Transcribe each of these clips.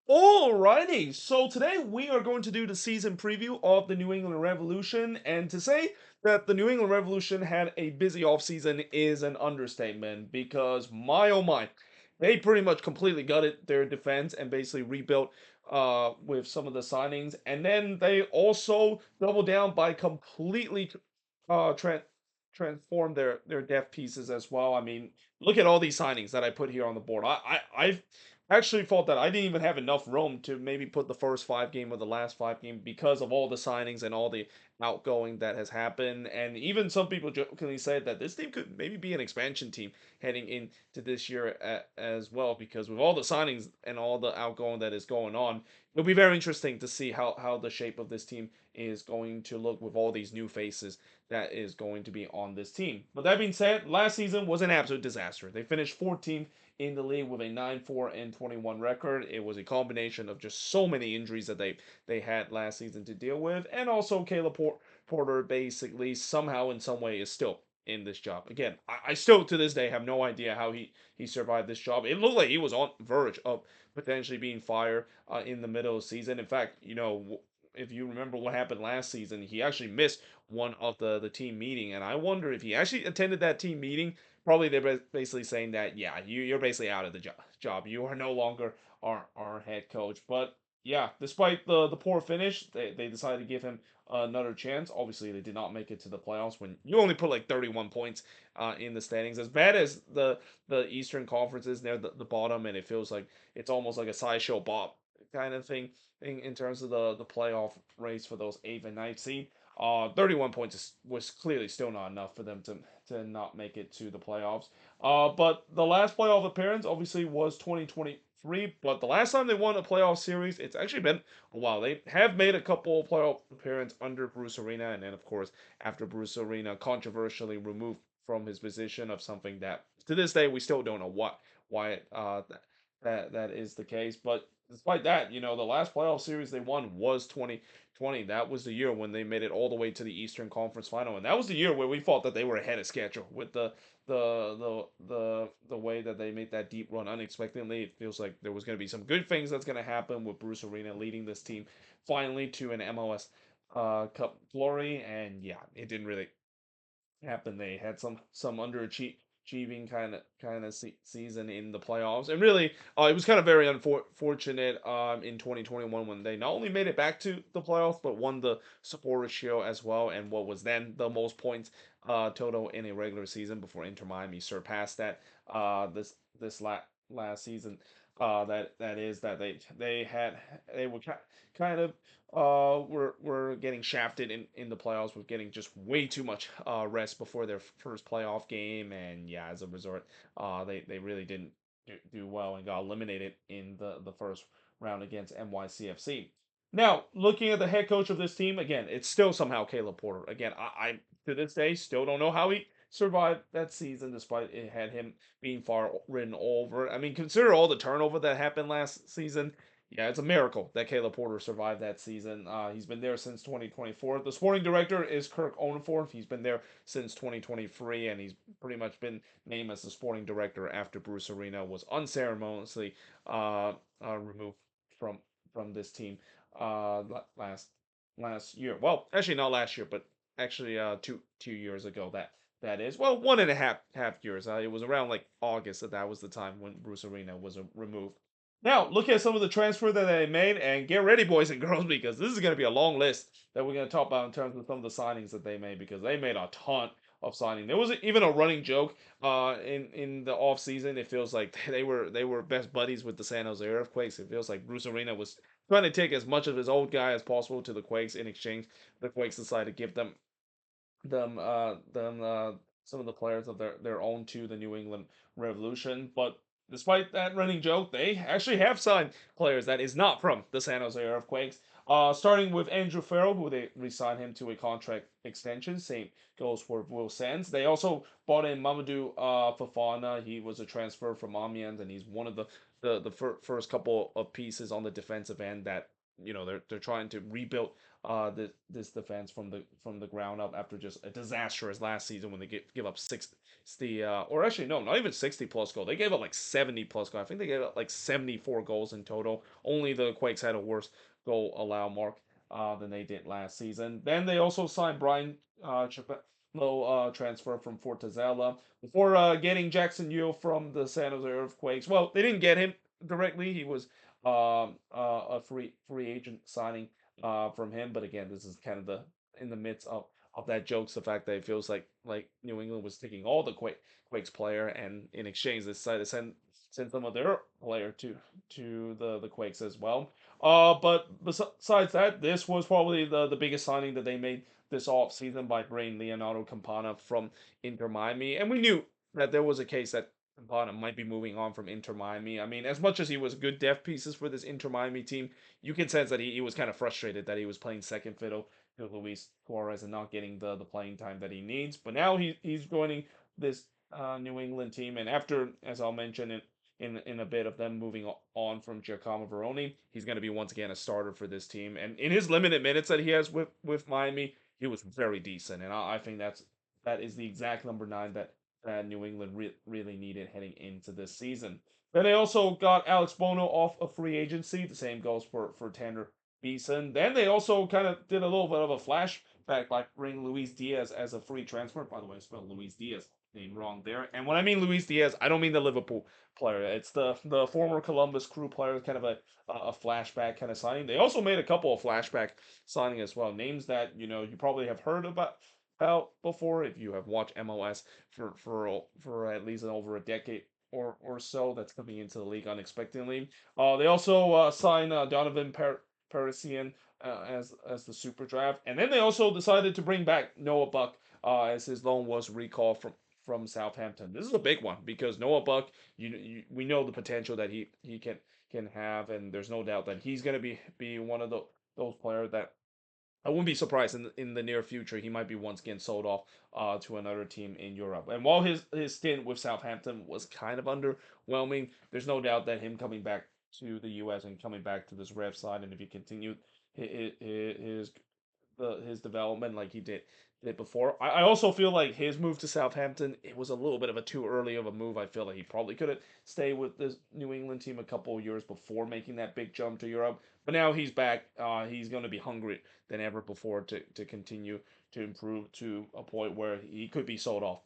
Alrighty, so today we are going to do the season preview of the New England Revolution, and to say that the New England Revolution had a busy offseason is an understatement because my oh my, they pretty much completely gutted their defense and basically rebuilt with some of the signings, and then they also doubled down by completely uh tra- transform their depth pieces as well. I mean, look at all these signings that I put here on the board. I've actually thought that I didn't even have enough room to maybe put the first five game or the last five game because of all the signings and all the outgoing that has happened. And even some people jokingly said that this team could maybe be an expansion team heading into this year as well, because with all the signings and all the outgoing that is going on, it'll be very interesting to see how the shape of this team is going to look with all these new faces that is going to be on this team. But that being said, last season was an absolute disaster. They finished 14th in the league with a 9-4-21 record. It was a combination of just so many injuries that they had last season to deal with, and also Caleb Porter basically somehow in some way is still in this job. Again, I still to this day have no idea how he survived this job. It looked like he was on verge of potentially being fired in the middle of the season. In fact, if you remember what happened last season, he actually missed one of the team meeting, and I wonder if he actually attended that team meeting. Probably they're basically saying that, yeah, you're basically out of the job. You are no longer our head coach. But yeah, despite the poor finish, they decided to give him another chance. Obviously, they did not make it to the playoffs when you only put like 31 points in the standings. As bad as the Eastern Conference is near the bottom, and it feels like it's almost like a sideshow bob kind of thing in terms of the playoff race for those 8th and 9th seed. 31 points was clearly still not enough for them to not make it to the playoffs. But the last playoff appearance obviously was 2023. But the last time they won a playoff series, it's actually been a while. They have made a couple of playoff appearances under Bruce Arena, and then of course after Bruce Arena controversially removed from his position of something that to this day we still don't know why that is the case. But despite that, the last playoff series they won was 2020. That was the year when they made it all the way to the Eastern Conference Final, and that was the year where we thought that they were ahead of schedule with the way that they made that deep run unexpectedly. It feels like there was going to be some good things that's going to happen with Bruce Arena leading this team finally to an MLS Cup glory, and yeah, it didn't really happen. They had some underachieving kind of season in the playoffs, and really, it was kind of very unfortunate in 2021 when they not only made it back to the playoffs but won the Supporters Shield as well, and what was then the most points total in a regular season before Inter Miami surpassed that this last season. That is that they were kind of were getting shafted in the playoffs with getting just way too much rest before their first playoff game, and yeah, as a result, they really didn't do well and got eliminated in the first round against NYCFC. Now, looking at the head coach of this team, again, it's still somehow Caleb Porter. Again, I to this day still don't know how he survived that season despite it had him being far written over. I mean, consider all the turnover that happened last season. Yeah, it's a miracle that Caleb Porter survived that season. He's been there since 2024. The sporting director is Kirk Oneforth. He's been there since 2023, and he's pretty much been named as the sporting director after Bruce Arena was unceremoniously removed from from this team uh, last last year. Well, actually not last year, but actually two years ago. That is well 1.5 years. It was around like August that was the time when Bruce Arena was removed. Now, look at some of the transfer that they made, and get ready, boys and girls, because this is going to be a long list that we're going to talk about in terms of some of the signings that they made, because they made a ton of signing. There was even a running joke in the off season. It feels like they were best buddies with the San Jose Earthquakes. It feels like Bruce Arena was trying to take as much of his old guy as possible to the Quakes. In exchange, the Quakes decided to give them some of the players of their own to the New England Revolution. But despite that running joke, they actually have signed players that is not from the San Jose Earthquakes. Starting with Andrew Farrell, who they re-signed him to a contract extension. Same goes for Will Sands. They also bought in Mamadou Fafana. He was a transfer from Amiens, and he's one of the first couple of pieces on the defensive end that they're trying to rebuild this defense from the ground up after just a disastrous last season when they give up 60 or actually no, not even 60 plus goal. They gave up like 70 plus goal. I think they gave up like 74 goals in total. Only the Quakes had a worse goal allow mark than they did last season. Then they also signed Brian Chapello, transfer from Fortaleza before getting Jackson Yeo from the San Jose Earthquakes. Well, they didn't get him directly. He was a free agent signing from him. But again, this is kind of the in the midst of that jokes the fact that it feels like New England was taking all the Quakes player, and in exchange they decided to send some of their player to the Quakes as well. But besides that, this was probably the biggest signing that they made this off season by bringing Leonardo Campana from Inter Miami, and we knew that there was a case that Campana might be moving on from Inter Miami. I mean, as much as he was good depth pieces for this Inter Miami team, you can sense that he was kind of frustrated that he was playing second fiddle to Luis Suarez and not getting the playing time that he needs. But now he's joining this New England team, and after, as I'll mention in a bit of them moving on from Giacomo Veroni, he's going to be once again a starter for this team. And in his limited minutes that he has with Miami, he was very decent, and I think that is the exact number 9 that New England really needed heading into this season. Then they also got Alex Bono off of free agency. The same goes for Tanner Beeson. Then they also kind of did a little bit of a flashback by bringing Luis Diaz as a free transfer. By the way, I spelled Luis Diaz name wrong there. And when I mean Luis Diaz, I don't mean the Liverpool player. It's the former Columbus Crew player, kind of a flashback kind of signing. They also made a couple of flashback signing as well. Names that you probably have heard about before if you have watched MLS for at least over a decade or so. That's coming into the league unexpectedly. They also signed Donovan Parisian as the super draft, and then they also decided to bring back Noah Buck as his loan was recalled from Southampton. This is a big one because Noah Buck, we know the potential that he can have, and there's no doubt that he's going to be one of those players that I wouldn't be surprised in the near future he might be once again sold off to another team in Europe. And while his stint with Southampton was kind of underwhelming, there's no doubt that him coming back to the U.S. and coming back to this Rev side, and if he continued his his development like he did before. I also feel like his move to Southampton, it was a little bit of a too early of a move. I feel like he probably could have stayed with this New England team a couple of years before making that big jump to Europe. But now he's back. He's going to be hungry than ever before to continue to improve to a point where he could be sold off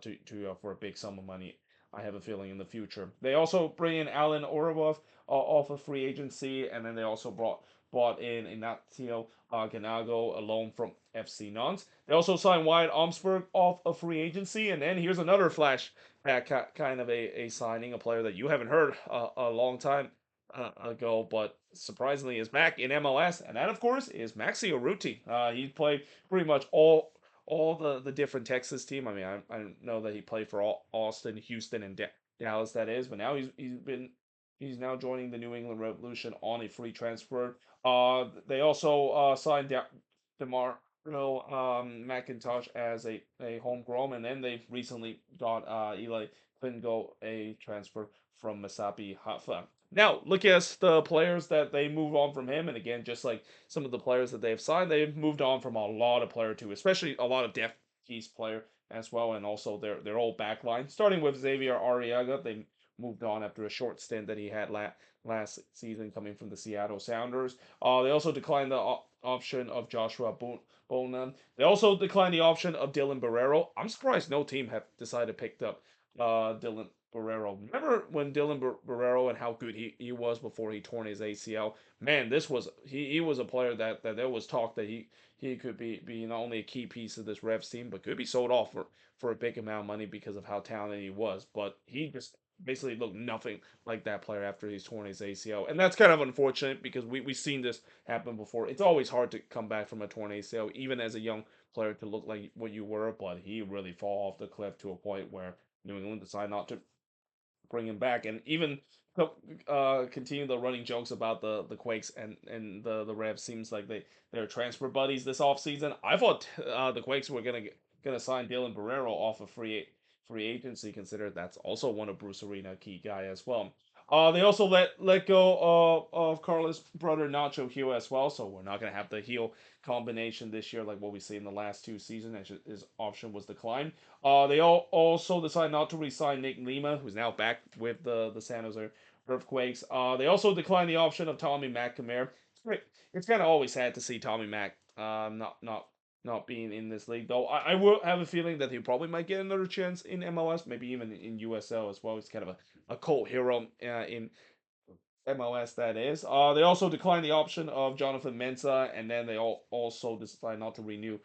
to for a big sum of money. I have a feeling in the future. They also bring in Alan Orabov off of free agency, and then they also brought in Ignacio Ganago, a loan from FC Nantes. They also signed Wyatt Omsberg off of free agency, and then here's another flashback kind of a signing, a player that you haven't heard a long time ago, but surprisingly is back in MLS, and that of course is Maxi Urruti. He played pretty much all the different Texas team. I mean, I know that he played for Austin, Houston, and Dallas. That is, but now he's now joining the New England Revolution on a free transfer. They also signed DeMar McIntosh as a homegrown, and then they've recently got Eli Fingo, a transfer from Masapi Haifa. Now, look at the players that they moved on from him, and again, just like some of the players that they've signed, they've moved on from a lot of player too, especially a lot of depth piece player as well, and also their old back line. Starting with Xavier Arriaga, they moved on after a short stint that he had last season coming from the Seattle Sounders. They also declined the option of Joshua Bona. They also declined the option of Dylan Barrero. I'm surprised no team have decided to pick up Dylan Barrero. Remember when Dylan Barrero and how good he was before he torn his ACL? Man, this was he was a player that there was talk that he could be not only a key piece of this Revs team, but could be sold off for a big amount of money because of how talented he was. But he just basically looked nothing like that player after he's torn his ACL. And that's kind of unfortunate because we've seen this happen before. It's always hard to come back from a torn ACL, even as a young player, to look like what you were, but he really fall off the cliff to a point where New England decided not to bring him back. And even continue the running jokes about the Quakes and the Revs. Seems like they're transfer buddies this offseason. I thought the Quakes were gonna sign Dylan Barrero off of free agency, considered that's also one of Bruce Arena key guy as well. They also let go of Carlos' brother Nacho Heel as well, so we're not gonna have the heel combination this year like what we see in the last two seasons. And his option was declined. They also decided not to re-sign Nick Lima, who's now back with the San Jose Earthquakes. They also declined the option of Tommy McNamara. It's kind of always sad to see Tommy Mac not being in this league, though. I will have a feeling that he probably might get another chance in MLS, maybe even in USL as well. He's kind of a cult hero in MLS, that is. They also declined the option of Jonathan Mensah, and then they also decided not to renew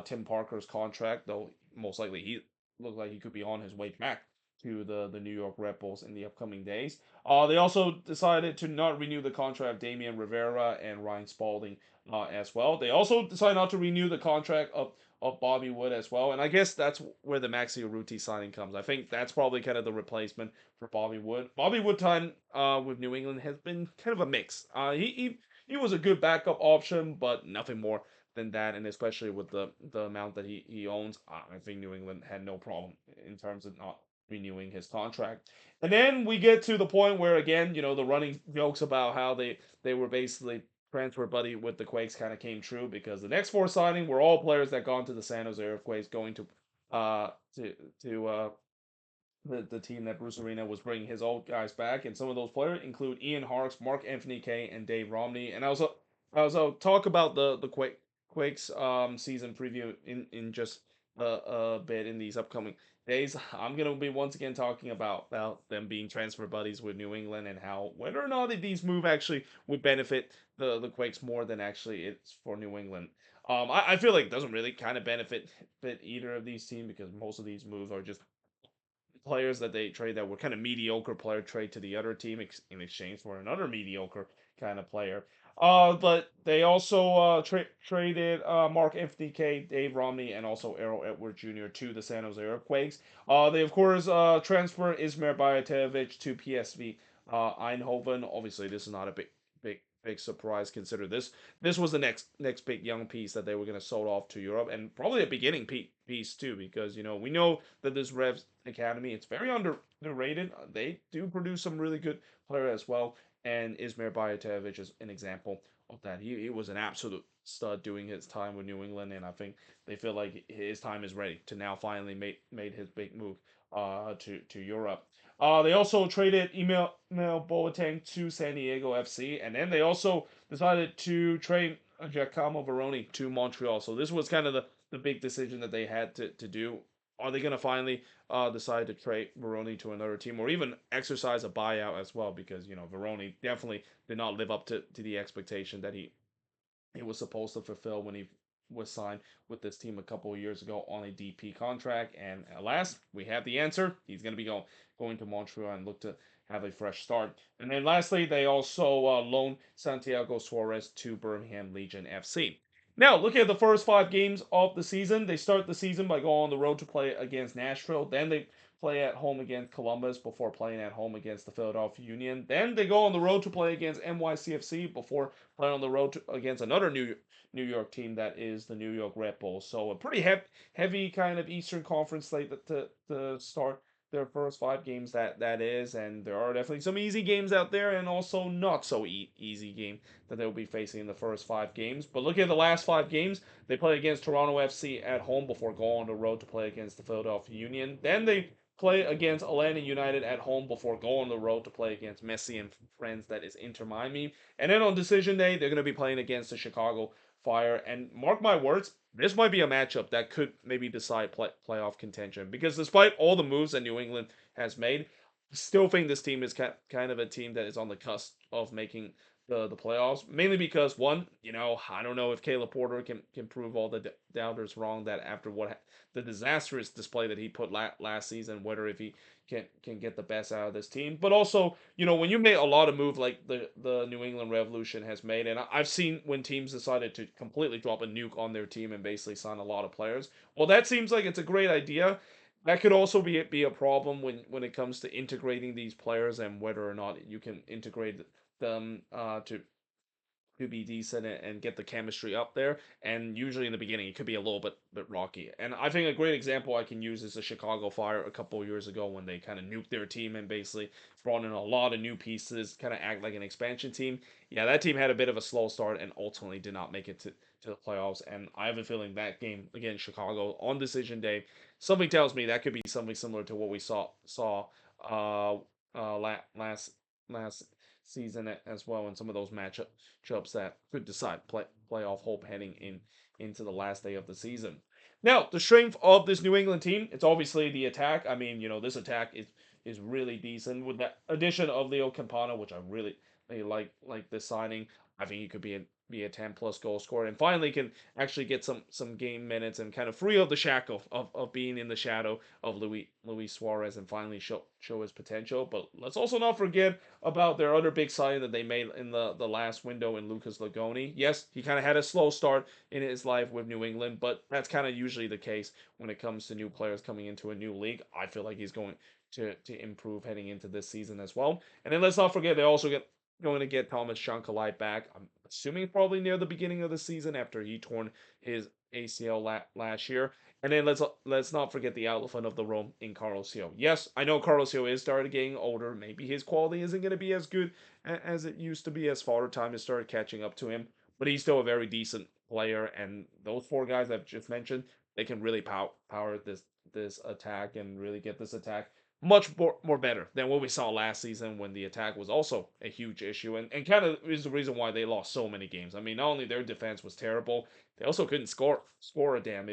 Tim Parker's contract, though most likely he looked like he could be on his way back to the New York Red Bulls in the upcoming days. They also decided to not renew the contract of Damian Rivera and Ryan Spalding as well. They also decided not to renew the contract of Bobby Wood as well, and I guess that's where the Maxi Urruti signing comes. I think that's probably kind of the replacement for Bobby Wood. Bobby Wood time with New England has been kind of a mix. He was a good backup option, but nothing more than that. And especially with the amount that he owns, I think New England had no problem in terms of not renewing his contract. And then we get to the point where again, the running jokes about how they were basically transfer buddy with the Quakes kind of came true because the next four signing were all players that gone to the San Jose Earthquakes going uh to the team that Bruce Arena was bringing his old guys back, and some of those players include Ian Harkes, Mark Anthony Kay, and Dave Romney. And I also talk about the Quakes season preview in just a bit in these upcoming days. I'm gonna be once again talking about them being transfer buddies with New England and how whether or not these move actually would benefit the Quakes more than actually it's for New England. I feel like it doesn't really kind of benefit either of these teams because most of these moves are just players that they trade that were kind of mediocre player trade to the other team in exchange for another mediocre kind of player. But they also traded Mark Anthony K, Dave Romney, and also Errol Edwards Jr. to the San Jose Earthquakes. They of course transfer Ismer Bajatovic to PSV Eindhoven. Obviously, this is not a big surprise. Consider this was the next big young piece that they were going to sold off to Europe, and probably a beginning piece too, because we know that this Revs Academy it's very underrated. They do produce some really good player as well, and Ismail Bajatovic is an example of that. He was an absolute stud doing his time with New England, and I think they feel like his time is ready to now finally made his big move to Europe. They also traded Emil Boateng to San Diego FC, and then they also decided to trade Giacomo Veroni to Montreal. So this was kind of the big decision that they had to do. Are they going to finally decide to trade Veroni to another team or even exercise a buyout as well? Because, Veroni definitely did not live up to the expectation that he was supposed to fulfill when he was signed with this team a couple of years ago on a DP contract. And alas, we have the answer. He's going to be going to Montreal and look to have a fresh start. And then lastly, they also loaned Santiago Suarez to Birmingham Legion FC. Now, looking at the first 5 games of the season, they start the season by going on the road to play against Nashville. Then they play at home against Columbus before playing at home against the Philadelphia Union. Then they go on the road to play against NYCFC before playing on the road against another New York team that is the New York Red Bulls. So a pretty heavy kind of Eastern Conference slate to start their first 5 games that is, and there are definitely some easy games out there and also not so easy game that they'll be facing in the first 5 games. But look at the last 5 games. They play against Toronto FC at home before going on the road to play against the Philadelphia Union. Then they play against Atlanta United at home before going on the road to play against Messi and friends, that is Inter Miami. And then on decision day, they're going to be playing against the Chicago Fire. And mark my words, this might be a matchup that could maybe decide playoff contention. Because despite all the moves that New England has made, I still think this team is kind of a team that is on the cusp of making the playoffs. Mainly because one, I don't know if Caleb Porter can prove all the doubters wrong that after the disastrous display that he put last season, whether if he can get the best out of this team. But also, when you make a lot of moves like the New England Revolution has made, and I've seen when teams decided to completely drop a nuke on their team and basically sign a lot of players. Well, that seems like it's a great idea. That could also be a problem when it comes to integrating these players and whether or not you can integrate them to to be decent and get the chemistry up there. And usually in the beginning, it could be a little bit rocky. And I think a great example I can use is the Chicago Fire a couple of years ago when they kind of nuked their team and basically brought in a lot of new pieces, kind of act like an expansion team. Yeah, that team had a bit of a slow start and ultimately did not make it to the playoffs. And I have a feeling that game against Chicago on decision day, something tells me that could be something similar to what we saw uh last season as well in some of those matchups that could decide playoff hope heading into the last day of the season. Now, the strength of this New England team, it's obviously the attack. I mean, this attack is really decent with the addition of Leo Campana, which I really like this signing. I think he could be a 10 plus goal scorer and finally can actually get some game minutes and kind of free of the shackle of being in the shadow of Luis Suarez and finally show his potential. But let's also not forget about their other big signing that they made in the last window in Lucas Lagoni. Yes, he kind of had a slow start in his life with New England, but that's kind of usually the case when it comes to new players coming into a new league. I feel like he's going to improve heading into this season as well. And then let's not forget they also going to get Thomas Shankalai back. I'm assuming probably near the beginning of the season after he torn his ACL last year. And then let's not forget the elephant of the room in Carlos Hill. Yes, I know Carlos Hill is started getting older. Maybe his quality isn't going to be as good as it used to be as father time has started catching up to him. But he's still a very decent player. And those four guys I've just mentioned, they can really power this attack and really get this attack much more better than what we saw last season when the attack was also a huge issue and kind of is the reason why they lost so many games. I mean, not only their defense was terrible, they also couldn't score a damn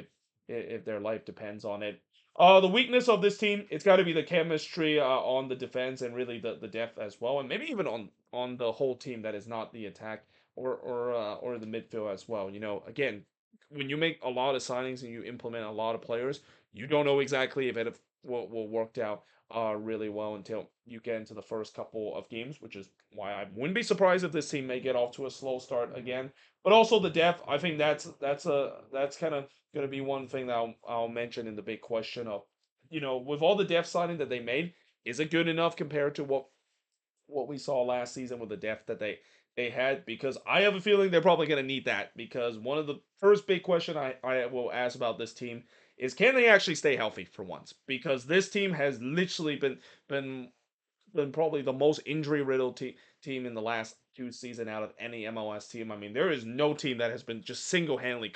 if their life depends on it. The weakness of this team, it's got to be the chemistry on the defense and really the depth as well, and maybe even on the whole team that is not the attack or the midfield as well. Again, when you make a lot of signings and you implement a lot of players, you don't know exactly if it will work out really well until you get into the first couple of games, which is why I wouldn't be surprised if this team may get off to a slow start again. But also the depth, I think that's kind of going to be one thing that I'll mention in the big question of, with all the depth signing that they made, is it good enough compared to what we saw last season with the depth that they had? Because I have a feeling they're probably going to need that because one of the first big question I will ask about this team is can they actually stay healthy for once? Because this team has literally been probably the most injury riddled team in the last two seasons out of any MLS team. I mean, there is no team that has been just single handedly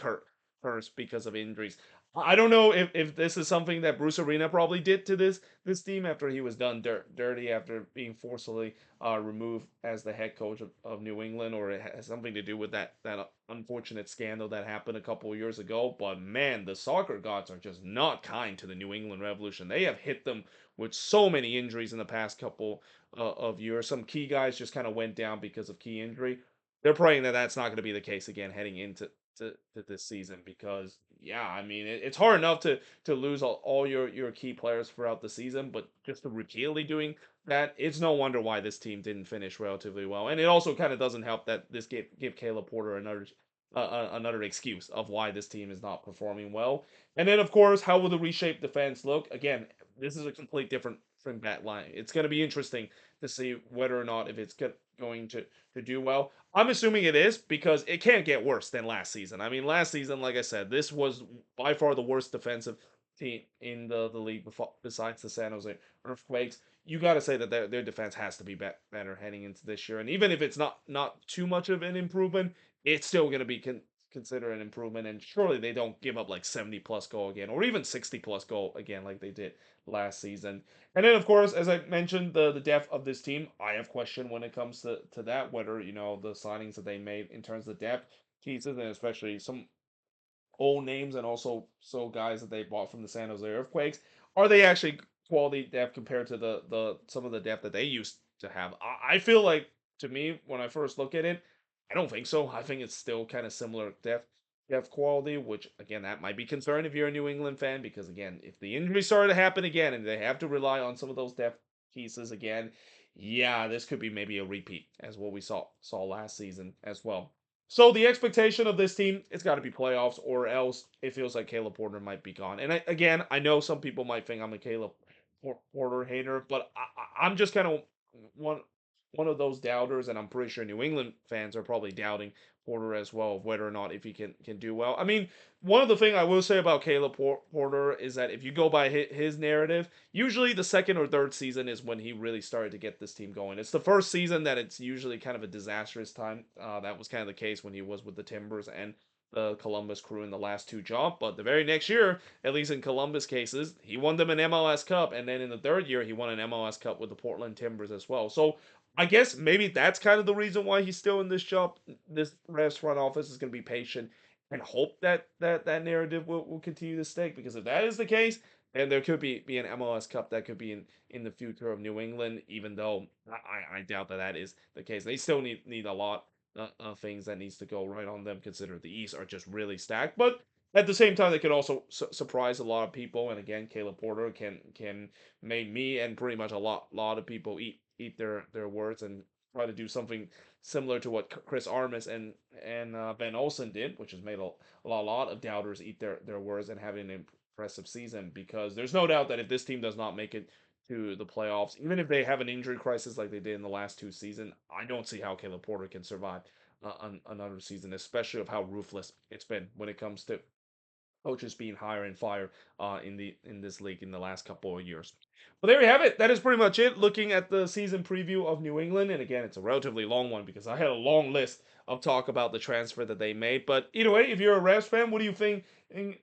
cursed because of injuries. I don't know if this is something that Bruce Arena probably did to this team after he was done dirty after being forcibly removed as the head coach of New England, or it has something to do with that unfortunate scandal that happened a couple of years ago. But man, the soccer gods are just not kind to the New England Revolution. They have hit them with so many injuries in the past couple of years. Some key guys just kind of went down because of key injury. They're praying that that's not going to be the case again heading into to this season because yeah, I mean it's hard enough to lose all your key players throughout the season, but just to repeatedly doing that, it's no wonder why this team didn't finish relatively well. And it also kind of doesn't help that this give Caleb Porter another excuse of why this team is not performing well. And then of course, how will the reshaped defense look? Again, this is a complete different from that line. It's going to be interesting to see whether or not if it's going to do well. I'm assuming it is because it can't get worse than last season. I mean, last season, like I said, this was by far the worst defensive team in the league besides the San Jose Earthquakes. You got to say that their defense has to be better heading into this year. And even if it's not too much of an improvement, it's still going to be consider an improvement. And surely they don't give up like 70 plus goal again or even 60 plus goal again like they did last season. And then, of course, as I mentioned, the depth of this team, I have question when it comes to that, whether, the signings that they made in terms of depth pieces, and especially some old names and also guys that they bought from the San Jose Earthquakes, are they actually quality depth compared to the some of the depth that they used to have? I feel like, to me, when I first look at it, I don't think so. I think it's still kind of similar depth quality, which again that might be concerned if you're a New England fan because again, if the injuries started to happen again and they have to rely on some of those depth pieces again, yeah, this could be maybe a repeat as what we saw last season as well. So the expectation of this team, it's got to be playoffs, or else it feels like Caleb Porter might be gone. And again, I know some people might think I'm a Caleb Porter hater, but I'm just kind of one. one of those doubters, and I'm pretty sure New England fans are probably doubting Porter as well, of whether or not if he can do well. I mean, one of the thing I will say about Caleb Porter is that if you go by his narrative, usually the second or third season is when he really started to get this team going. It's the first season that it's usually kind of a disastrous time. That was kind of the case when he was with the Timbers and the Columbus Crew in the last two jump. But the very next year, at least in Columbus cases, he won them an MLS Cup, and then in the third year, he won an MLS Cup with the Portland Timbers as well. So I guess maybe that's kind of the reason why he's still in this job. This Revs front office is going to be patient and hope that that narrative will continue to stick. Because if that is the case, then there could be an MLS Cup that could be in the future of New England. Even though I doubt that that is the case, they still need a lot of things that needs to go right on them. Consider the East are just really stacked, but at the same time, they could also surprise a lot of people. And again, Caleb Porter can make me and pretty much a lot of people eat their words and try to do something similar to what Chris Armas and Ben Olsen did, which has made a lot of doubters eat their words and having an impressive season. Because there's no doubt that if this team does not make it to the playoffs, even if they have an injury crisis like they did in the last two seasons, I don't see how Caleb Porter can survive another season, especially of how ruthless it's been when it comes to coaches being hire and fire in this league in the last couple of years. But there you have it. That is pretty much it. Looking at the season preview of New England, and again, it's a relatively long one because I had a long list of talk about the transfer that they made. But either way, if you're a Revs fan, what do you think? In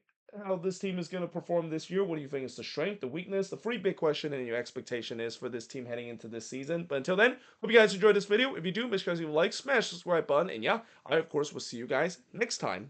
how this team is going to perform this year? What do you think is the strength, the weakness, the free big question, and your expectation is for this team heading into this season? But until then, hope you guys enjoyed this video. If you do, make sure you like, smash the subscribe button, and yeah, I of course will see you guys next time.